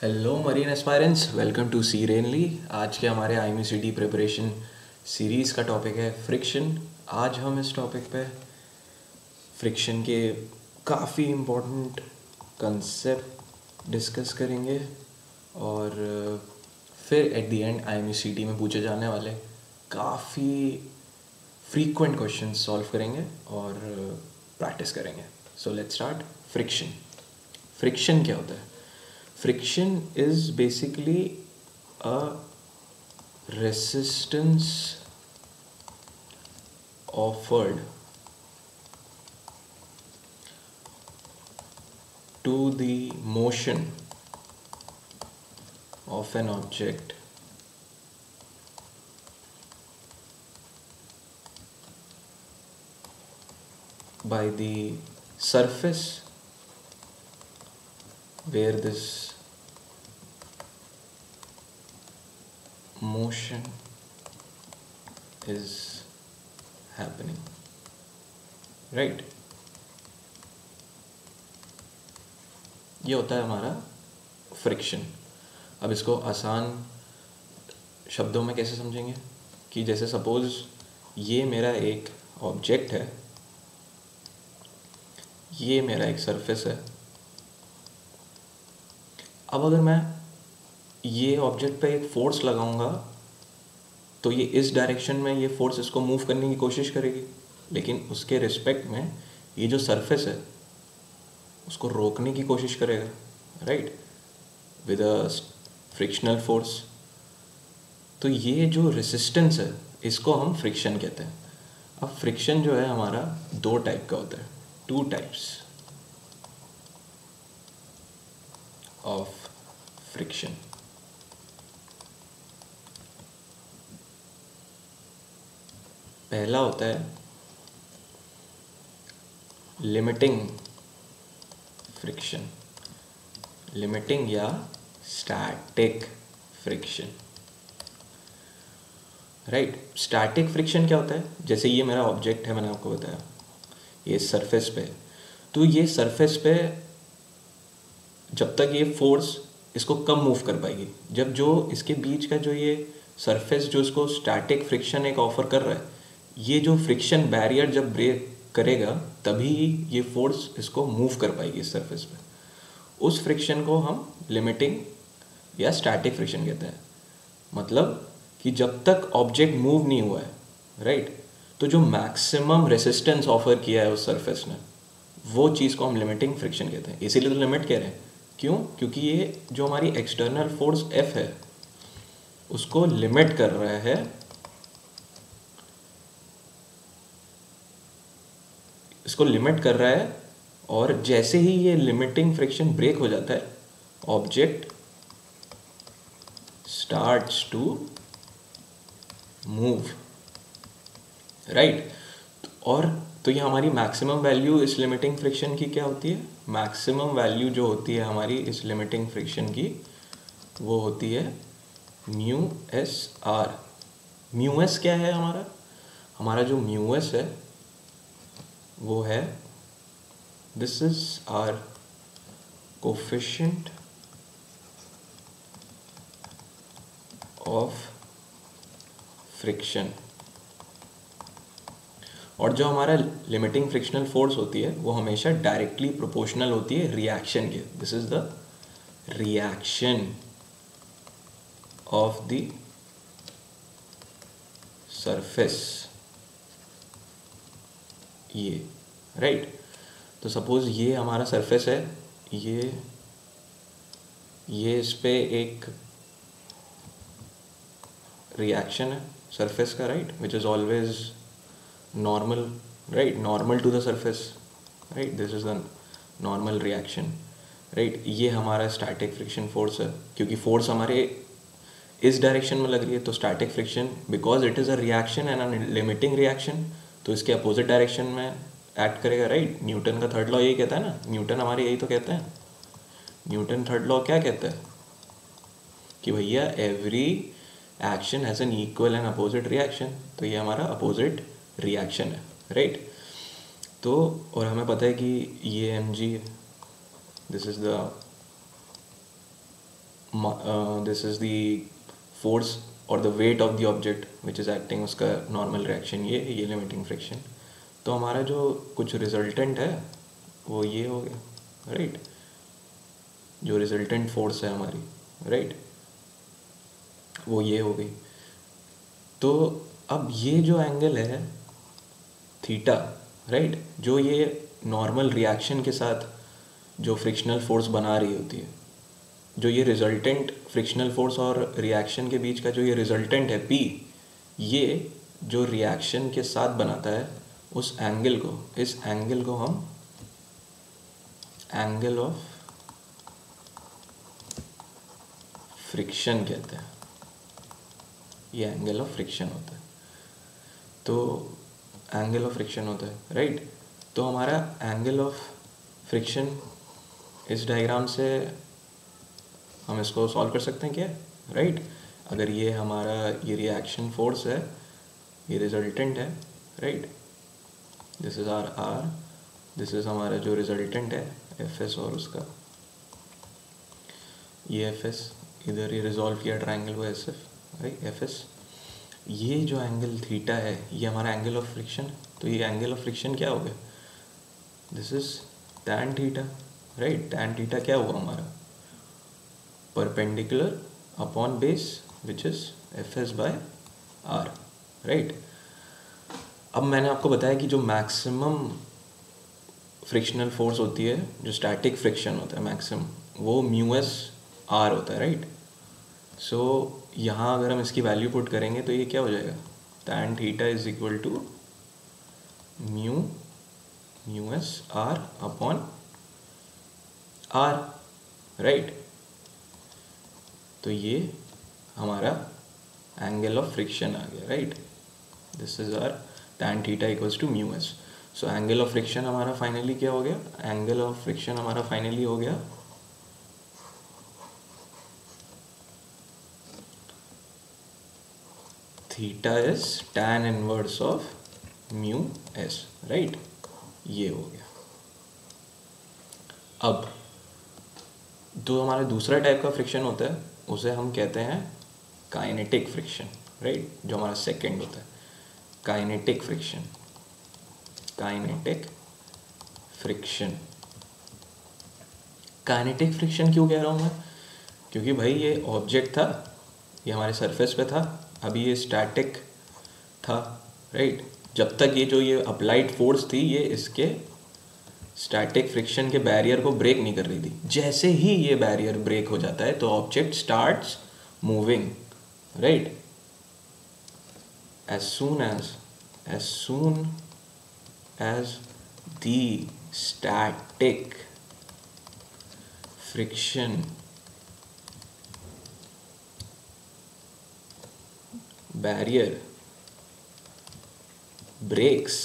Hello marine aspirants, welcome to C Renly. आज के हमारे IMCD प्रिपरेशन सीरीज़ का टॉपिक है फ्रिक्शन। आज हम इस टॉपिक पे फ्रिक्शन के काफ़ी इम्पोर्टेंट कंसेप्ट डिस्कस करेंगे और फिर एट द एंड IMCD में पूछे जाने वाले काफ़ी फ्रीक्वेंट क्वेश्चन सॉल्व करेंगे और प्रैक्टिस करेंगे। So let's start. फ्रिक्शन क्या होता है? Friction is basically a resistance offered to the motion of an object by the surface where this motion is happening, right? ये होता है हमारा फ्रिक्शन। अब इसको आसान शब्दों में कैसे समझेंगे कि जैसे सपोज ये मेरा एक ऑब्जेक्ट है, ये मेरा एक सरफेस है। अब अगर मैं ये ऑब्जेक्ट पे एक फोर्स लगाऊंगा तो ये इस डायरेक्शन में ये फोर्स इसको मूव करने की कोशिश करेगी, लेकिन उसके रिस्पेक्ट में ये जो सरफेस है उसको रोकने की कोशिश करेगा, right, with a frictional force. तो ये जो रेसिस्टेंस है इसको हम फ्रिक्शन कहते हैं। अब फ्रिक्शन जो है हमारा दो टाइप का होता है, टू टाइप्स ऑफ फ्रिक्शन। पहला होता है लिमिटिंग फ्रिक्शन, लिमिटिंग या static friction, right. Static friction क्या होता है? जैसे ये मेरा ऑब्जेक्ट है, मैंने आपको बताया ये सरफेस पे, तो ये सरफेस पे जब तक ये फोर्स इसको कम मूव कर पाएगी, जब जो इसके बीच का जो ये सरफेस जो इसको स्टैटिक फ्रिक्शन एक ऑफर कर रहा है, ये जो फ्रिक्शन बैरियर जब ब्रेक करेगा तभी ये फोर्स इसको मूव कर पाएगी इस सरफेस पे। उस फ्रिक्शन को हम लिमिटिंग या स्टैटिक फ्रिक्शन कहते हैं। मतलब कि जब तक ऑब्जेक्ट मूव नहीं हुआ है, राइट, तो जो मैक्सिमम रेसिस्टेंस ऑफर किया है उस सरफेस ने, वो चीज़ को हम लिमिटिंग फ्रिक्शन कहते हैं। इसीलिए तो लिमिट कह रहे हैं। क्यों? क्योंकि ये जो हमारी एक्सटर्नल फोर्स F है उसको लिमिट कर रहा है, इसको लिमिट कर रहा है, और जैसे ही ये लिमिटिंग फ्रिक्शन ब्रेक हो जाता है object starts to move, right. और तो ये हमारी मैक्सिमम वैल्यू इस लिमिटिंग फ्रिक्शन की क्या होती है? मैक्सिमम वैल्यू जो होती है हमारी इस लिमिटिंग फ्रिक्शन की वो होती है mu S R. Mu S क्या है हमारा? हमारा जो म्यू एस है वो है, this is our coefficient of friction. और जो हमारा लिमिटिंग फ्रिक्शनल फोर्स होती है वो हमेशा डायरेक्टली प्रोपोर्शनल होती है रिएक्शन के। This is the reaction of the surface, ये, राइट। तो सपोज ये हमारा सरफेस है, ये इस पे एक रिएक्शन है सरफेस का, right, which is always normal, right, normal to the surface, right, this is the normal reaction, right. ये हमारा स्टैटिक फ्रिक्शन फोर्स है, क्योंकि फोर्स हमारे इस डायरेक्शन में लग रही है, तो static friction because it is a reaction and a limiting reaction, तो इसके अपोजिट डायरेक्शन में एक्ट करेगा, राइट। न्यूटन का थर्ड लॉ यही कहता है ना, न्यूटन हमारे यही तो कहते हैं। न्यूटन थर्ड लॉ क्या कहता है कि भैया every action has an equal and opposite reaction, तो ये हमारा अपोजिट रिएक्शन है, राइट। तो और हमें पता है कि ये mg, this is the this is the force और the weight of the object which is acting, उसका नॉर्मल रिएक्शन ये लिमिटिंग फ्रिक्शन। तो हमारा जो कुछ रिजल्टेंट है वो ये हो गया, राइट, जो रिजल्टेंट फोर्स है हमारी, राइट, वो ये हो गई। तो अब ये जो एंगल है थीटा, राइट, जो ये नॉर्मल रिएक्शन के साथ जो फ्रिक्शनल फोर्स बना रही होती है, जो ये रिजल्टेंट फ्रिक्शनल फोर्स और रिएक्शन के बीच का जो ये रिजल्टेंट है P, ये जो रिएक्शन के साथ बनाता है उस एंगल को, इस एंगल को हम एंगल ऑफ फ्रिक्शन कहते हैं। ये एंगल ऑफ फ्रिक्शन होता है। तो एंगल ऑफ फ्रिक्शन होता है, राइट। तो हमारा एंगल ऑफ फ्रिक्शन इस डायग्राम से हम इसको सॉल्व कर सकते हैं क्या, राइट। अगर ये हमारा ये रिएक्शन फोर्स है, ये रिजल्टेंट है, right, this is R, this is हमारा जो रिजल्टेंट है Fs, और उसका ये Fs इधर ये रिजॉल्व किया ट्रायंगल को SF, राइट, Fs। ये जो एंगल थीटा है ये हमारा एंगल ऑफ फ्रिक्शन। तो ये एंगल ऑफ फ्रिक्शन क्या हो गया, this is tan theta, right. tan theta क्या हुआ हमारा, perpendicular upon base which is Fs by R, right. अब मैंने आपको बताया कि जो मैक्सिमम फ्रिक्शनल फोर्स होती है, जो स्टैटिक फ्रिक्शन होता है मैक्सिमम, वो μs/r होता है, राइट। सो यहाँ अगर हम इसकी वैल्यू पुट करेंगे तो ये क्या हो जाएगा, tan theta is equal to μs/r upon r, right. तो ये हमारा एंगल ऑफ फ्रिक्शन आ गया, right. This is our tan theta equals to μs। So angle of friction हमारा फाइनली क्या हो गया, एंगल ऑफ फ्रिक्शन हमारा फाइनली हो गया theta is tan inverse of μs, right. ये हो गया। अब जो हमारा दूसरा टाइप का फ्रिक्शन होता है उसे हम कहते हैं काइनेटिक फ्रिक्शन, राइट, जो हमारा सेकंड होता है kinetic friction. Kinetic friction, kinetic friction क्यों कह रहा हूँ मैं, क्योंकि भाई ये ऑब्जेक्ट था, ये हमारे सरफेस पे था, अभी ये स्टैटिक था, राइट। जब तक ये अप्लाइड फोर्स थी ये इसके स्टैटिक फ्रिक्शन के बैरियर को ब्रेक नहीं कर रही थी। जैसे ही ये बैरियर ब्रेक हो जाता है तो object starts moving, right. as soon as the static friction barrier breaks,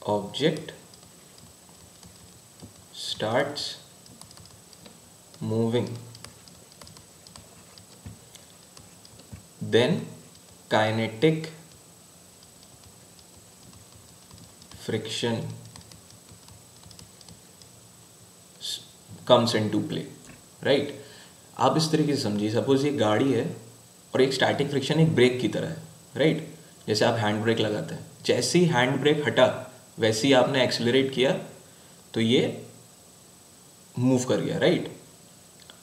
object starts moving, then kinetic friction comes into play, right। आप इस तरीके से समझिए, सपोज ये गाड़ी है और एक स्टैटिक फ्रिक्शन एक ब्रेक की तरह है, राइट। जैसे आप हैंड ब्रेक लगाते हैं, जैसे ही हैंड ब्रेक हटा वैसे ही आपने एक्सेलरेट किया तो ये मूव कर गया, राइट।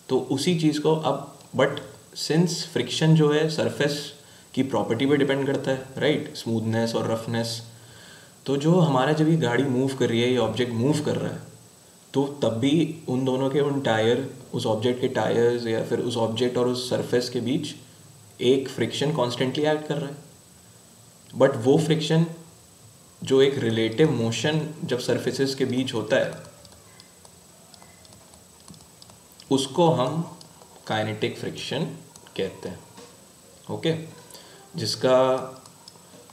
तो उसी चीज़ को अब, बट सिंस फ्रिक्शन जो है सरफेस की प्रॉपर्टी पे डिपेंड करता है, राइट, स्मूथनेस और रफनेस। तो जो हमारा जब ये गाड़ी मूव कर रही है, ये ऑब्जेक्ट मूव कर रहा है, तो तब भी उन दोनों के उन टायर, उस ऑब्जेक्ट के टायर्स या फिर उस ऑब्जेक्ट और उस सरफेस के बीच एक फ्रिक्शन कॉन्स्टेंटली एक्ट कर रहा है। बट वो फ्रिक्शन जो एक रिलेटिव मोशन जब सरफेसेस के बीच होता है उसको हम काइनेटिक फ्रिक्शन कहते हैं, ओके, जिसका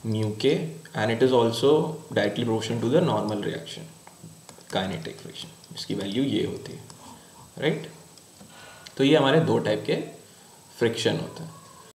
म्यू के and it is also directly proportional to the normal reaction, kinetic friction, इसकी वैल्यू ये होती है, राइट। तो ये हमारे दो टाइप के फ्रिक्शन होते हैं।